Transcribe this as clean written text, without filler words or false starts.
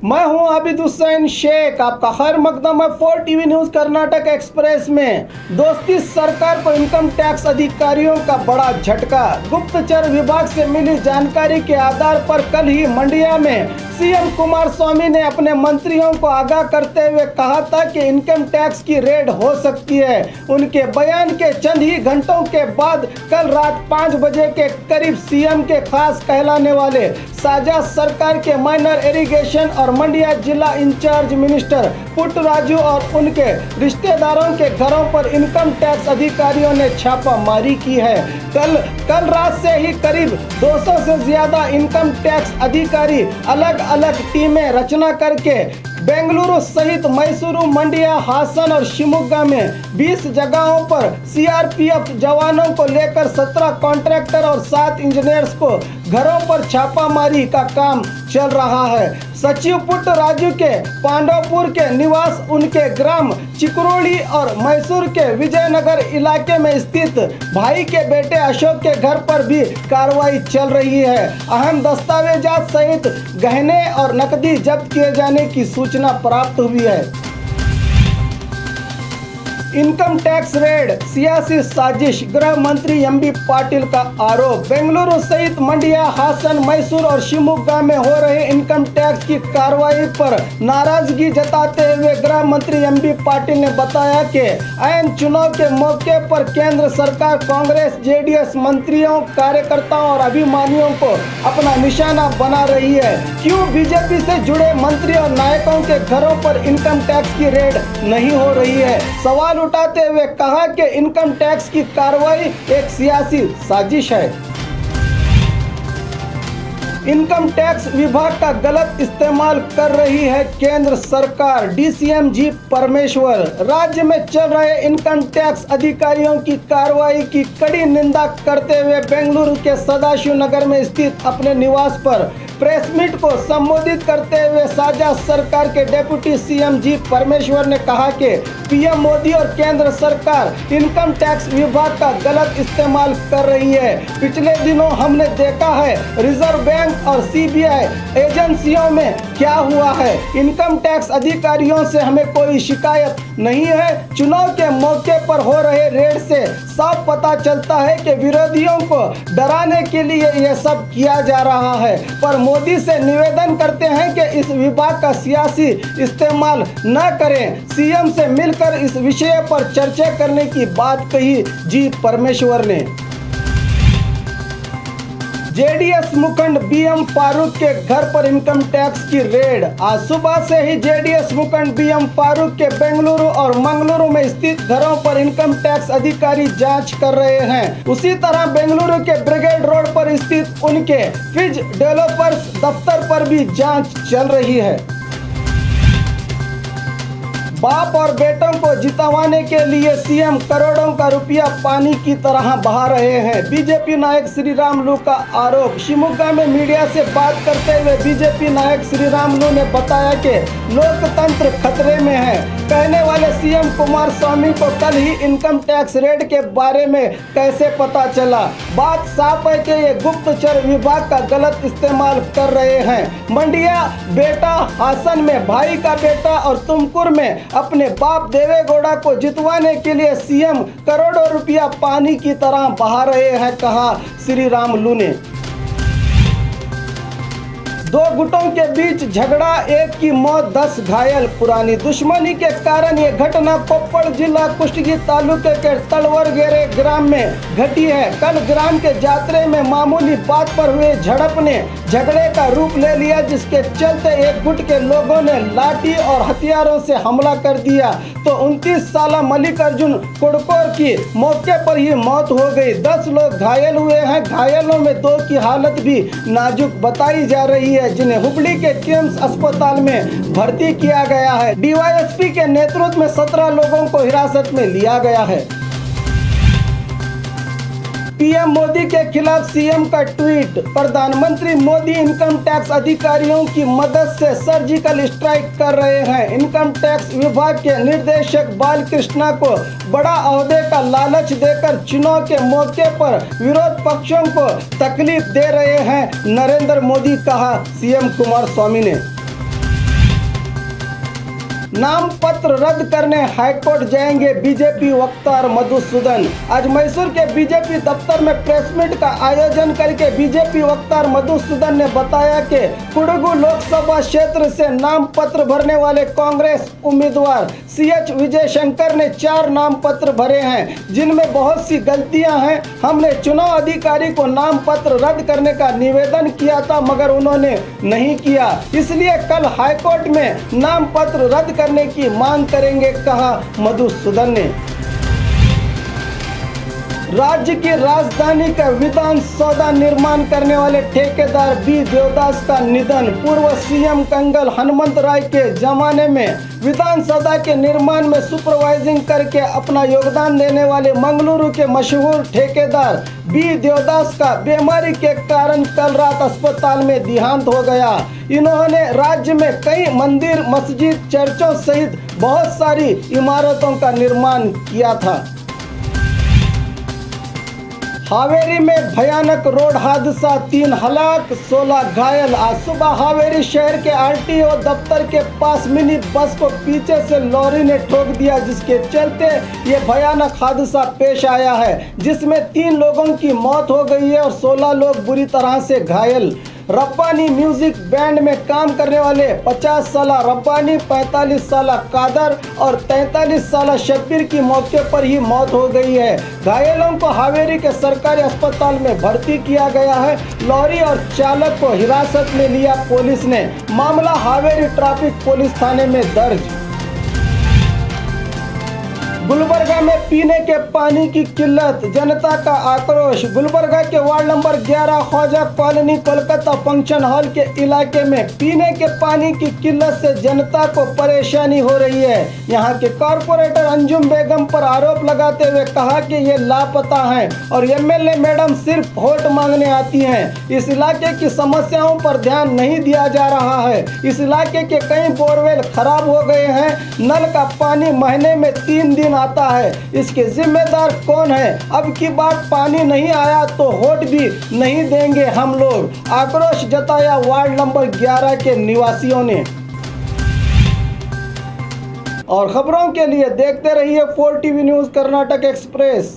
मैं हूं आबिद हुसैन शेख। आपका खैर मकदम है 4 टीवी न्यूज कर्नाटक एक्सप्रेस में। दोस्ती सरकार को इनकम टैक्स अधिकारियों का बड़ा झटका। गुप्तचर विभाग से मिली जानकारी के आधार पर कल ही मंडिया में सीएम कुमारस्वामी ने अपने मंत्रियों को आगाह करते हुए कहा था कि इनकम टैक्स की रेड हो सकती है। उनके बयान के चंद ही घंटों के बाद कल रात 5 बजे के करीब सीएम के खास कहलाने वाले साझा सरकार के माइनर इरिगेशन और मंडिया जिला इंचार्ज मिनिस्टर पुट्टराजू और उनके रिश्तेदारों के घरों पर इनकम टैक्स अधिकारियों ने छापामारी की है। कल रात से ही करीब 200 से ज्यादा इनकम टैक्स अधिकारी अलग अलग टीमें रचना करके बेंगलुरु सहित मैसूरू, मंडिया, हासन और शिमोगा में 20 जगहों पर सीआरपीएफ जवानों को लेकर 17 कॉन्ट्रैक्टर और 7 इंजीनियर्स को घरों पर छापामारी का काम चल रहा है। सचिव पुट्टराजू के पांडवपुर के निवास, उनके ग्राम चिकरोड़ी और मैसूर के विजयनगर इलाके में स्थित भाई के बेटे अशोक के घर पर भी कार्रवाई चल रही है। अहम दस्तावेजात सहित गहने और नकदी जब्त किए जाने की सूचना प्राप्त हुई है। इनकम टैक्स रेड, सियासी साजिश, गृह मंत्री एमबी पाटिल का आरोप। बेंगलुरु सहित मंडिया, हासन, मैसूर और शिमोगा में हो रहे इनकम टैक्स की कार्रवाई पर नाराजगी जताते हुए गृह मंत्री एमबी पाटिल ने बताया कि ऐन चुनाव के मौके पर केंद्र सरकार कांग्रेस जेडीएस मंत्रियों, कार्यकर्ताओं और अभिमानियों को अपना निशाना बना रही है। क्यों बीजेपी से जुड़े मंत्री और नायकों के घरों पर इनकम टैक्स की रेड नहीं हो रही है? सवाल उठाते हुए कहा कि इनकम टैक्स की कार्रवाई एक सियासी साजिश है। इनकम टैक्स विभाग का गलत इस्तेमाल कर रही है केंद्र सरकार। डीसीएम जी परमेश्वर। राज्य में चल रहे इनकम टैक्स अधिकारियों की कार्रवाई की कड़ी निंदा करते हुए बेंगलुरु के सदाशिव नगर में स्थित अपने निवास पर प्रेस मीट को संबोधित करते हुए साझा सरकार के डिप्टी सीएम जी परमेश्वर ने कहा कि पीएम मोदी और केंद्र सरकार इनकम टैक्स विभाग का गलत इस्तेमाल कर रही है। पिछले दिनों हमने देखा है रिजर्व बैंक और सीबीआई एजेंसियों में क्या हुआ है। इनकम टैक्स अधिकारियों से हमें कोई शिकायत नहीं है। चुनाव के मौके पर हो रहे रेड से साफ पता चलता है कि विरोधियों को डराने के लिए यह सब किया जा रहा है, पर मोदी से निवेदन करते हैं कि इस विभाग का सियासी इस्तेमाल न करें। सीएम से मिलकर इस विषय पर चर्चा करने की बात कही जी परमेश्वर ने। जेडीएस मुखंड बीएम फारूक के घर पर इनकम टैक्स की रेड। आज सुबह से ही जेडीएस मुखंड बीएम फारूक के बेंगलुरु और मंगलुरु में स्थित घरों पर इनकम टैक्स अधिकारी जांच कर रहे हैं। उसी तरह बेंगलुरु के ब्रिगेड रोड पर स्थित उनके फिज डेवलपर्स दफ्तर पर भी जांच चल रही है। बाप और बेटों को जितवाने के लिए सीएम करोड़ों का रुपया पानी की तरह बहा रहे हैं। बीजेपी नायक श्रीरामुलु का आरोप। शिमोगा में मीडिया से बात करते हुए बीजेपी नायक श्रीरामुलु ने बताया कि लोकतंत्र खतरे में है। कहने वाले सीएम कुमारस्वामी को कल ही इनकम टैक्स रेड के बारे में कैसे पता चला? बात साफ है कि ये गुप्तचर विभाग का गलत इस्तेमाल कर रहे हैं। मंडिया बेटा, हासन में भाई का बेटा और तुमकुर में अपने बाप देवेगौड़ा को जितवाने के लिए सीएम करोड़ों रुपया पानी की तरह बहा रहे हैं, कहा श्रीरामुलु ने। दो गुटों के बीच झगड़ा, एक की मौत 10 घायल। पुरानी दुश्मनी के कारण ये घटना कोप्पड़ जिला कुष्टगी तालुके के तलवरगेरे ग्राम में घटी है। कल ग्राम के जात्रे में मामूली बात पर हुए झड़प ने झगड़े का रूप ले लिया, जिसके चलते एक गुट के लोगों ने लाठी और हथियारों से हमला कर दिया तो 29 साल मल्लिकार्जुन कुड़कोर की मौके पर ही मौत हो गई। 10 लोग घायल हुए हैं। घायलों में 2 की हालत भी नाजुक बताई जा रही है, जिन्हें हुबली के किम्स अस्पताल में भर्ती किया गया है। डीवाईएसपी के नेतृत्व में 17 लोगों को हिरासत में लिया गया है। पीएम मोदी के खिलाफ सीएम का ट्वीट। प्रधानमंत्री मोदी इनकम टैक्स अधिकारियों की मदद से सर्जिकल स्ट्राइक कर रहे हैं। इनकम टैक्स विभाग के निदेशक बालकृष्णा को बड़ा ओहदे का लालच देकर चुनाव के मौके पर विरोध पक्षों को तकलीफ दे रहे हैं नरेंद्र मोदी, कहा सीएम कुमारस्वामी ने। नाम पत्र रद्द करने हाईकोर्ट जाएंगे बीजेपी वक्ता मधुसूदन। आज मैसूर के बीजेपी दफ्तर में प्रेस मीट का आयोजन करके बीजेपी वक्ता मधुसूदन ने बताया कि कुडगु लोकसभा क्षेत्र से नाम पत्र भरने वाले कांग्रेस उम्मीदवार CH विजय शंकर ने 4 नाम पत्र भरे हैं, जिनमें बहुत सी गलतियां हैं। हमने चुनाव अधिकारी को नाम पत्र रद्द करने का निवेदन किया था, मगर उन्होंने नहीं किया, इसलिए कल हाईकोर्ट में नाम पत्र रद्द करने की मांग करेंगे, कहा मधुसूदन ने। राज्य की राजधानी का विधान सौदा निर्माण करने वाले ठेकेदार बी देवदास का निधन। पूर्व CM कंगल हनुमंत राय के जमाने में विधान सौदा के निर्माण में सुपरवाइजिंग करके अपना योगदान देने वाले मंगलुरु के मशहूर ठेकेदार बी देवदास का बीमारी के कारण कल रात अस्पताल में देहांत हो गया। इन्होंने राज्य में कई मंदिर, मस्जिद, चर्चों सहित बहुत सारी इमारतों का निर्माण किया था। हावेरी में भयानक रोड हादसा, 3 हलाक 16 घायल। आज सुबह हावेरी शहर के RTO दफ्तर के पास मिनी बस को पीछे से लॉरी ने ठोक दिया, जिसके चलते ये भयानक हादसा पेश आया है, जिसमें 3 लोगों की मौत हो गई है और 16 लोग बुरी तरह से घायल। रब्बानी म्यूजिक बैंड में काम करने वाले 50 साल रब्बानी, 45 साल कादर और 43 साल शब्बीर की मौके पर ही मौत हो गई है। घायलों को हावेरी के सरकारी अस्पताल में भर्ती किया गया है। लॉरी और चालक को हिरासत में लिया पुलिस ने। मामला हावेरी ट्रैफिक पुलिस थाने में दर्ज। गुलबर्गा में पीने के पानी की किल्लत, जनता का आक्रोश। गुलबर्गा के ward number 11 Khwaja colony Kolkata function hall के इलाके में पीने के पानी की किल्लत से जनता को परेशानी हो रही है। यहां के कॉरपोरेटर अंजुम बेगम पर आरोप लगाते हुए कहा कि ये लापता हैं और MLA मैडम सिर्फ वोट मांगने आती हैं। इस इलाके की समस्याओं पर ध्यान नहीं दिया जा रहा है। इस इलाके के कई बोरवेल खराब हो गए हैं। नल का पानी महीने में 3 दिन आता है। इसके जिम्मेदार कौन है? अब की बार पानी नहीं आया तो वोट भी नहीं देंगे हम लोग, आक्रोश जताया वार्ड नंबर 11 के निवासियों ने। और खबरों के लिए देखते रहिए 4 TV न्यूज़ कर्नाटक एक्सप्रेस।